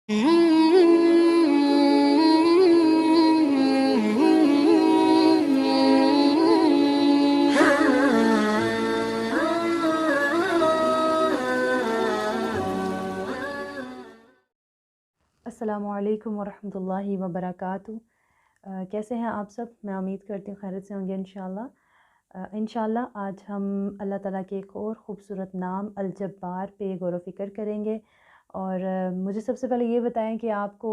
السلام علیکم ورحمۃ اللہ وبرکاتہ۔ کیسے ہیں آپ سب؟ میں امید کرتی ہوں خیریت سے ہوں گے انشاءاللہ۔ انشاءاللہ آج ہم اللہ تعالیٰ کے ایک اور خوبصورت نام الجبار پہ غور و فکر کریں گے۔ اور مجھے سب سے پہلے یہ بتائیں کہ آپ کو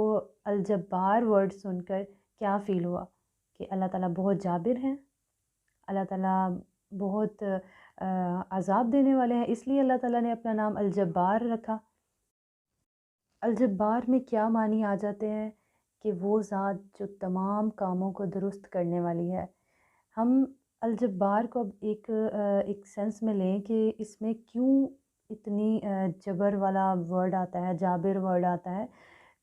الجبار ورڈ سن کر کیا فیل ہوا؟ کہ اللہ تعالیٰ بہت جابر ہیں، اللہ تعالیٰ بہت عذاب دینے والے ہیں، اس لیے اللہ تعالیٰ نے اپنا نام الجبار رکھا۔ الجبار میں کیا معنی آ جاتے ہیں کہ وہ ذات جو تمام کاموں کو درست کرنے والی ہے۔ ہم الجبار کو اب ایک سینس میں لیں کہ اس میں کیوں اتنی جبر والا ورڈ آتا ہے، جابر ورڈ آتا ہے۔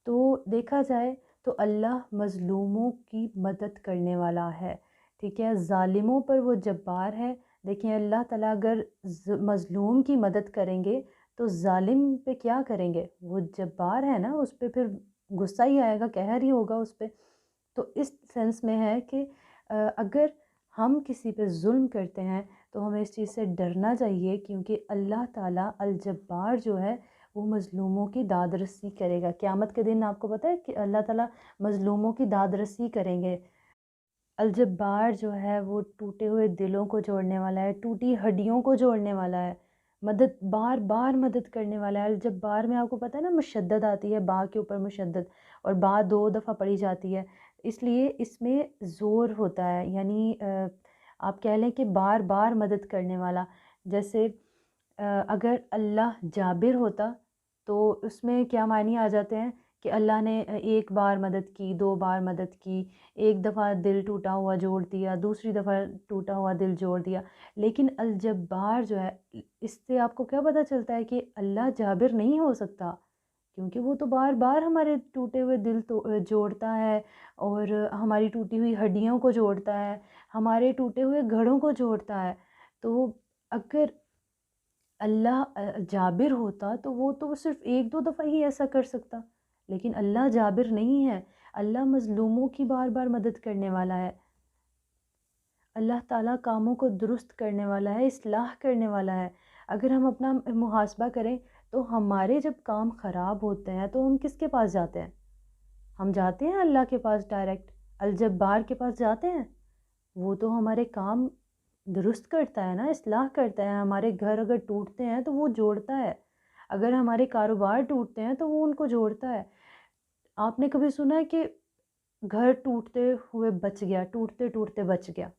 تو دیکھا جائے تو اللہ مظلوموں کی مدد کرنے والا ہے، ٹھیک ہے، ظالموں پر وہ جبار ہے۔ دیکھیں اللہ تعالیٰ اگر مظلوم کی مدد کریں گے تو ظالم پہ کیا کریں گے؟ وہ جبار ہے نا، اس پہ پھر غصہ ہی آئے گا، قہر ہی ہوگا اس پہ۔ تو اس سینس میں ہے کہ اگر ہم کسی پہ ظلم کرتے ہیں تو ہمیں اس چیز سے ڈرنا چاہیے، کیونکہ اللہ تعالیٰ الجبار جو ہے وہ مظلوموں کی داد رسی کرے گا۔ قیامت کے دن آپ کو پتہ ہے کہ اللہ تعالیٰ مظلوموں کی داد رسی کریں گے۔ الجبار جو ہے وہ ٹوٹے ہوئے دلوں کو جوڑنے والا ہے، ٹوٹی ہڈیوں کو جوڑنے والا ہے، مدد بار بار مدد کرنے والا ہے۔ الجبار میں آپ کو پتہ ہے نا مشدد آتی ہے، با کے اوپر مشدد، اور با 2 دفعہ پڑھی جاتی ہے، اس لیے اس میں زور ہوتا ہے، یعنی آپ کہہ لیں کہ بار بار مدد کرنے والا۔ جیسے اگر اللہ جابر ہوتا تو اس میں کیا معنی آ جاتے ہیں کہ اللہ نے ایک بار مدد کی، 2 بار مدد کی، ایک دفعہ دل ٹوٹا ہوا جوڑ دیا، دوسری دفعہ ٹوٹا ہوا دل جوڑ دیا۔ لیکن الجبار جو ہے، اس سے آپ کو کیا پتہ چلتا ہے کہ اللہ جابر نہیں ہو سکتا، کیونکہ وہ تو بار بار ہمارے ٹوٹے ہوئے دل جوڑتا ہے، اور ہماری ٹوٹی ہوئی ہڈیوں کو جوڑتا ہے، ہمارے ٹوٹے ہوئے گھڑوں کو جوڑتا ہے۔ تو اگر اللہ جابر ہوتا تو وہ تو صرف 1-2 دفعہ ہی ایسا کر سکتا، لیکن اللہ جابر نہیں ہے، اللہ مظلوموں کی بار بار مدد کرنے والا ہے۔ اللہ تعالیٰ کاموں کو درست کرنے والا ہے، اصلاح کرنے والا ہے۔ اگر ہم اپنا محاسبہ کریں تو ہمارے جب کام خراب ہوتے ہیں تو ہم کس کے پاس جاتے ہیں؟ ہم جاتے ہیں اللہ کے پاس ڈائریکٹ، الجبار کے پاس جاتے ہیں۔ وہ تو ہمارے کام درست کرتا ہے نا، اصلاح کرتا ہے۔ ہمارے گھر اگر ٹوٹتے ہیں تو وہ جوڑتا ہے، اگر ہمارے کاروبار ٹوٹتے ہیں تو وہ ان کو جوڑتا ہے۔ آپ نے کبھی سنا ہے کہ گھر ٹوٹتے ہوئے بچ گیا، ٹوٹتے ٹوٹتے بچ گیا؟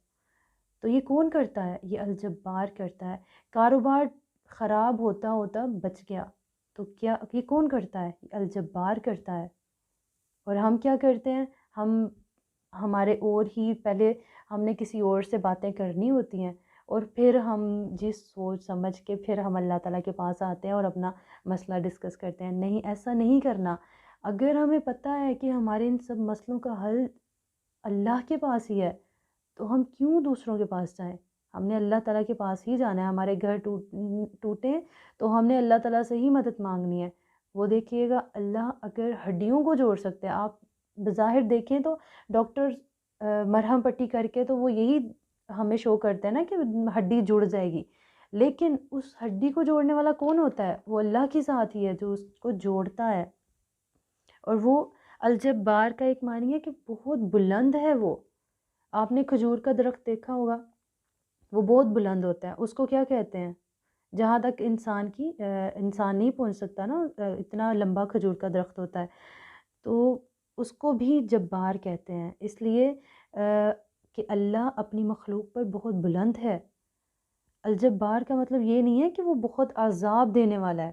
تو یہ کون کرتا ہے؟ یہ الجبار کرتا ہے۔ کاروبار خراب ہوتا ہوتا بچ گیا تو کیا یہ کون کرتا ہے؟ یہ الجبار کرتا ہے۔ اور ہم کیا کرتے ہیں؟ ہمارے اور ہی پہلے ہم نے کسی اور سے باتیں کرنی ہوتی ہیں، اور پھر ہم جس سوچ سمجھ کے پھر ہم اللہ تعالیٰ کے پاس آتے ہیں اور اپنا مسئلہ ڈسکس کرتے ہیں۔ نہیں، ایسا نہیں کرنا۔ اگر ہمیں پتہ ہے کہ ہمارے ان سب مسئلوں کا حل اللہ کے پاس ہی ہے تو ہم کیوں دوسروں کے پاس جائیں؟ ہم نے اللہ تعالیٰ کے پاس ہی جانا ہے۔ ہمارے گھر ٹوٹیں تو ہم نے اللہ تعالیٰ سے ہی مدد مانگنی ہے۔ وہ دیکھیے گا اللہ اگر ہڈیوں کو جوڑ سکتے ہیں، آپ بظاہر دیکھیں تو ڈاکٹر مرہم پٹی کر کے تو وہ یہی ہمیں شو کرتے ہیں نا کہ ہڈی جڑ جائے گی، لیکن اس ہڈی کو جوڑنے والا کون ہوتا ہے؟ وہ اللہ کی ذات ہی ہے جو اس کو جوڑتا ہے۔ اور وہ الجبار کا ایک معنی ہے کہ بہت بلند ہے وہ۔ آپ نے کھجور کا درخت دیکھا ہوگا، وہ بہت بلند ہوتا ہے، اس کو کیا کہتے ہیں؟ جہاں تک انسان نہیں پہنچ سکتا نا، اتنا لمبا کھجور کا درخت ہوتا ہے، تو اس کو بھی جبار کہتے ہیں، اس لیے کہ اللہ اپنی مخلوق پر بہت بلند ہے۔ الجبار کا مطلب یہ نہیں ہے کہ وہ بہت عذاب دینے والا ہے،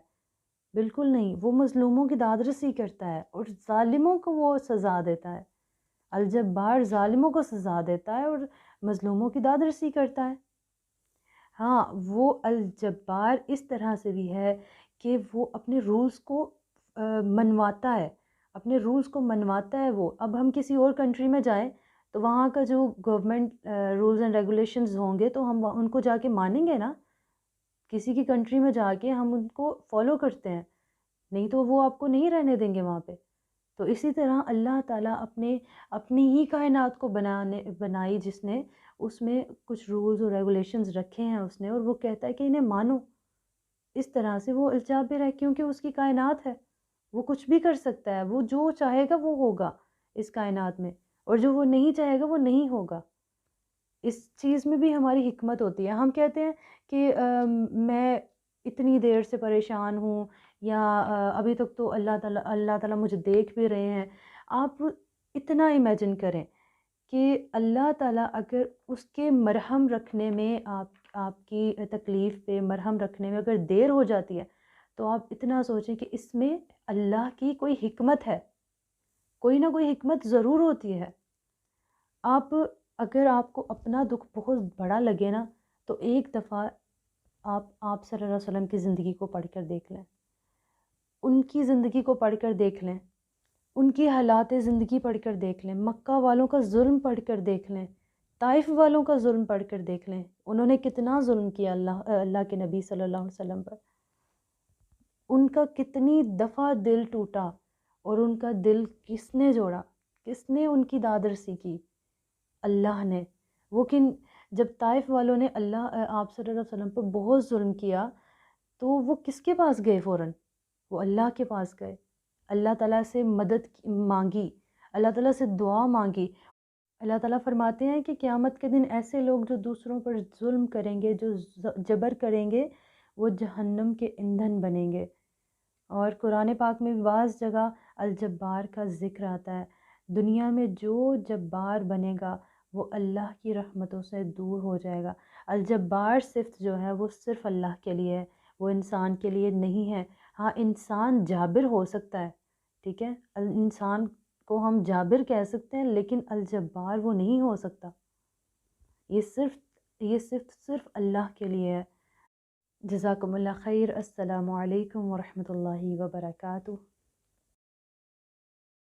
بالکل نہیں، وہ مظلوموں کی داد رسی کرتا ہے اور ظالموں کو وہ سزا دیتا ہے۔ الجبار ظالموں کو سزا دیتا ہے اور مظلوموں کی داد رسی کرتا ہے۔ ہاں، وہ الجبار اس طرح سے بھی ہے کہ وہ اپنے رولز کو منواتا ہے، اپنے رولز کو منواتا ہے وہ۔ اب ہم کسی اور کنٹری میں جائیں تو وہاں کا جو گورنمنٹ رولز اینڈ ریگولیشنز ہوں گے تو ہم ان کو جا کے مانیں گے نا، کسی کی کنٹری میں جا کے ہم ان کو فالو کرتے ہیں۔ نہیں تو وہ آپ کو نہیں رہنے دیں گے وہاں پہ۔ تو اسی طرح اللہ تعالیٰ اپنی ہی کائنات کو بنائی جس نے، اس میں کچھ رولز اور ریگولیشنز رکھے ہیں اس نے، اور وہ کہتا ہے کہ انہیں مانو۔ اس طرح سے وہ الجابر ہے کیونکہ اس کی کائنات ہے، وہ کچھ بھی کر سکتا ہے، وہ جو چاہے گا وہ ہوگا اس کائنات میں، اور جو وہ نہیں چاہے گا وہ نہیں ہوگا۔ اس چیز میں بھی ہماری حکمت ہوتی ہے۔ ہم کہتے ہیں کہ میں اتنی دیر سے پریشان ہوں، یا ابھی تک تو اللہ تعالیٰ مجھے دیکھ بھی رہے ہیں۔ آپ اتنا امیجن کریں کہ اللہ تعالیٰ اگر اس کے مرہم رکھنے میں، آپ کی تکلیف پہ مرہم رکھنے میں اگر دیر ہو جاتی ہے، تو آپ اتنا سوچیں کہ اس میں اللہ کی کوئی حکمت ہے، کوئی نہ کوئی حکمت ضرور ہوتی ہے۔ اگر آپ کو اپنا دکھ بہت بڑا لگے نا، تو ایک دفعہ آپ صلی اللہ علیہ وسلم کی زندگی کو پڑھ کر دیکھ لیں، ان کی زندگی کو پڑھ کر دیکھ لیں، ان کی حالات زندگی پڑھ کر دیکھ لیں، مکہ والوں کا ظلم پڑھ کر دیکھ لیں، طائف والوں کا ظلم پڑھ کر دیکھ لیں، انہوں نے کتنا ظلم کیا اللہ کے نبی صلی اللہ علیہ وسلم پر، ان کا کتنی دفعہ دل ٹوٹا، اور ان کا دل کس نے جوڑا؟ کس نے ان کی دادرسی کی؟ اللہ نے۔ جب طائف والوں نے آپ صلی اللہ علیہ وسلم پر بہت ظلم کیا، تو وہ کس کے پاس گئے فوراً؟ وہ اللہ کے پاس گئے، اللہ تعالیٰ سے مدد مانگی، اللہ تعالیٰ سے دعا مانگی۔ اللہ تعالیٰ فرماتے ہیں کہ قیامت کے دن ایسے لوگ جو دوسروں پر ظلم کریں گے، جو جبر کریں گے، وہ جہنم کے ایندھن بنیں گے۔ اور قرآن پاک میں بعض جگہ الجبار کا ذکر آتا ہے۔ دنیا میں جو جبار بنے گا وہ اللہ کی رحمتوں سے دور ہو جائے گا۔ الجبار صفت جو ہے وہ صرف اللہ کے لیے ہے، وہ انسان کے لیے نہیں ہے۔ ہاں، انسان جابر ہو سکتا ہے، ٹھیک ہے، انسان کو ہم جابر کہہ سکتے ہیں، لیکن الجبار وہ نہیں ہو سکتا۔ یہ صرف اللہ کے لیے ہے۔ جزاکم اللہ خیر۔ السلام علیکم ورحمۃ اللہ وبرکاتہ۔